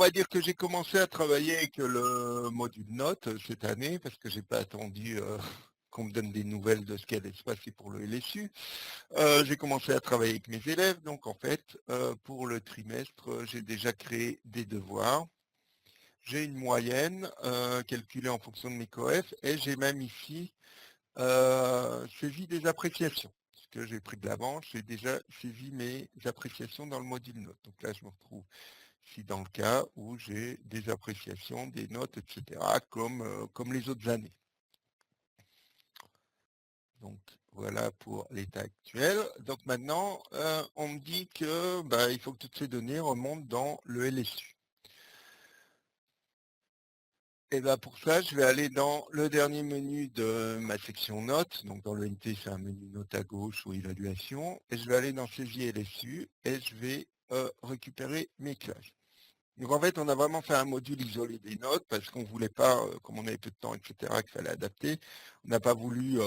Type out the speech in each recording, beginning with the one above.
va dire que j'ai commencé à travailler avec le module notes cette année parce que j'ai pas attendu qu'on me donne des nouvelles de ce qui allait se passer pour le LSU. J'ai commencé à travailler avec mes élèves, donc en fait, pour le trimestre, j'ai déjà créé des devoirs. J'ai une moyenne calculée en fonction de mes coefs et j'ai même ici saisi des appréciations. Ce que j'ai pris de l'avance, j'ai déjà saisi mes appréciations dans le module notes. Donc là, je me retrouve ici dans le cas où j'ai des appréciations, des notes, etc., comme les autres années. Donc voilà pour l'état actuel. Donc maintenant, on me dit que il faut que toutes ces données remontent dans le LSU. Et pour ça, je vais aller dans le dernier menu de ma section notes. Donc dans le NT, c'est un menu notes à gauche ou évaluation. Et je vais aller dans saisie LSU et je vais récupérer mes classes. Donc en fait, on a vraiment fait un module isolé des notes parce qu'on ne voulait pas, comme on avait peu de temps, etc., qu'il fallait adapter, on n'a pas voulu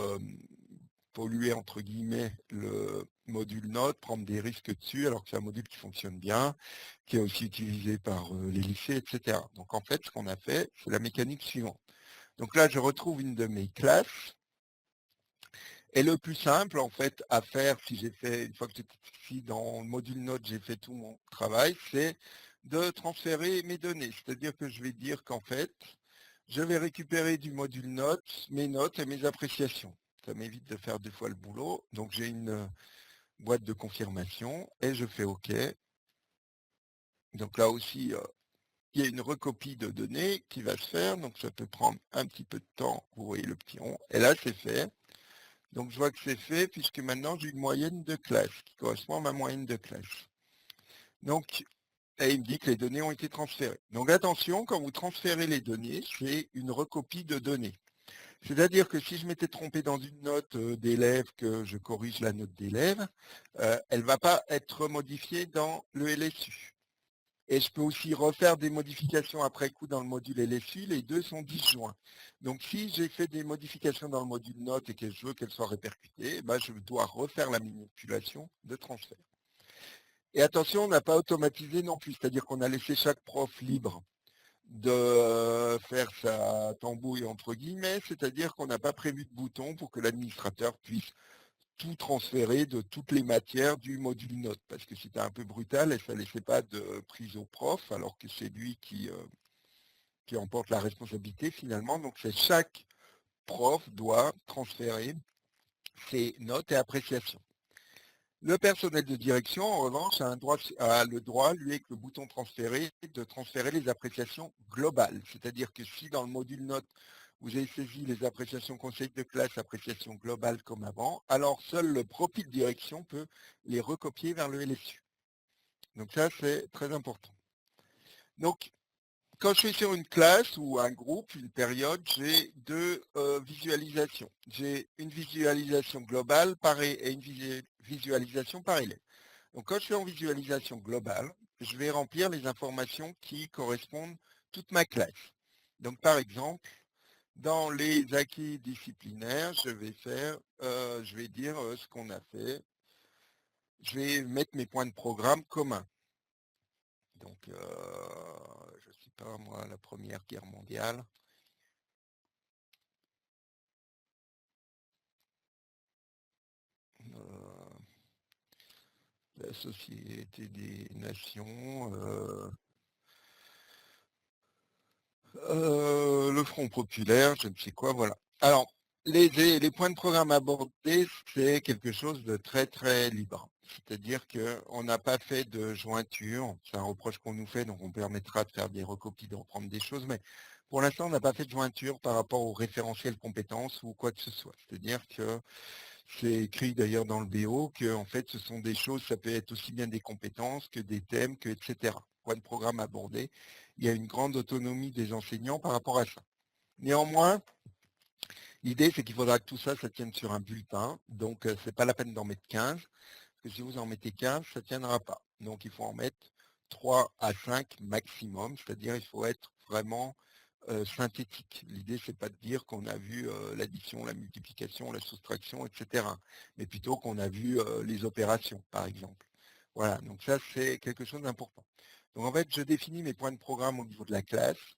polluer, entre guillemets, le module notes, prendre des risques dessus, alors que c'est un module qui fonctionne bien, qui est aussi utilisé par les lycées, etc. Donc en fait, ce qu'on a fait, c'est la mécanique suivante. Donc là, je retrouve une de mes classes. Et le plus simple, en fait, à faire, si j'ai fait, une fois que j'étais ici dans le module notes, j'ai fait tout mon travail, c'est de transférer mes données. C'est-à-dire que je vais dire qu'en fait, je vais récupérer du module notes mes notes et mes appréciations. Ça m'évite de faire deux fois le boulot. Donc j'ai une boîte de confirmation et je fais OK. Donc là aussi, il y a une recopie de données qui va se faire. Donc ça peut prendre un petit peu de temps. Vous voyez le petit rond. Et là, c'est fait. Donc je vois que c'est fait puisque maintenant j'ai une moyenne de classe qui correspond à ma moyenne de classe. Donc, et il me dit que les données ont été transférées. Donc attention, quand vous transférez les données, c'est une recopie de données. C'est-à-dire que si je m'étais trompé dans une note d'élève, que je corrige la note d'élève, elle ne va pas être modifiée dans le LSU. Et je peux aussi refaire des modifications après coup dans le module LSU, les deux sont disjoints. Donc si j'ai fait des modifications dans le module notes et que je veux qu'elles soient répercutées, je dois refaire la manipulation de transfert. Et attention, on n'a pas automatisé non plus, c'est-à-dire qu'on a laissé chaque prof libre de faire sa tambouille entre guillemets, c'est-à-dire qu'on n'a pas prévu de bouton pour que l'administrateur puisse tout transférer de toutes les matières du module notes, parce que c'était un peu brutal et ça ne laissait pas de prise au prof, alors que c'est lui qui emporte la responsabilité finalement. Donc c'est chaque prof doit transférer ses notes et appréciations. Le personnel de direction, en revanche, a le droit, lui, avec le bouton transférer, de transférer les appréciations globales. C'est-à-dire que si dans le module notes, vous avez saisi les appréciations conseil de classe, appréciations globales comme avant, alors seul le profil de direction peut les recopier vers le LSU. Donc ça, c'est très important. Donc, quand je suis sur une classe ou un groupe, une période, j'ai deux visualisations. J'ai une visualisation globale et une visualisation par élève. Donc quand je suis en visualisation globale, je vais remplir les informations qui correspondent à toute ma classe. Donc par exemple, dans les acquis disciplinaires, je vais dire ce qu'on a fait. Je vais mettre mes points de programme communs. Donc, je ne sais pas moi, la Première Guerre mondiale. La Société des Nations, le Front populaire, je ne sais quoi, voilà. Alors, les points de programme abordés, c'est quelque chose de très très libre. C'est-à-dire qu'on n'a pas fait de jointure, c'est un reproche qu'on nous fait, donc on permettra de faire des recopies, de reprendre des choses, mais pour l'instant, on n'a pas fait de jointure par rapport au référentiel compétences ou quoi que ce soit. C'est-à-dire que c'est écrit d'ailleurs dans le BO que en fait ce sont des choses, ça peut être aussi bien des compétences que des thèmes, que etc. Point de programme abordé. Il y a une grande autonomie des enseignants par rapport à ça. Néanmoins, l'idée c'est qu'il faudra que tout ça, ça tienne sur un bulletin. Donc c'est pas la peine d'en mettre 15, parce que si vous en mettez 15, ça ne tiendra pas. Donc il faut en mettre 3 à 5 maximum, c'est-à-dire il faut être vraiment synthétique. L'idée, c'est pas de dire qu'on a vu l'addition, la multiplication, la soustraction, etc. Mais plutôt qu'on a vu les opérations, par exemple. Voilà, donc ça c'est quelque chose d'important. Donc en fait, je définis mes points de programme au niveau de la classe.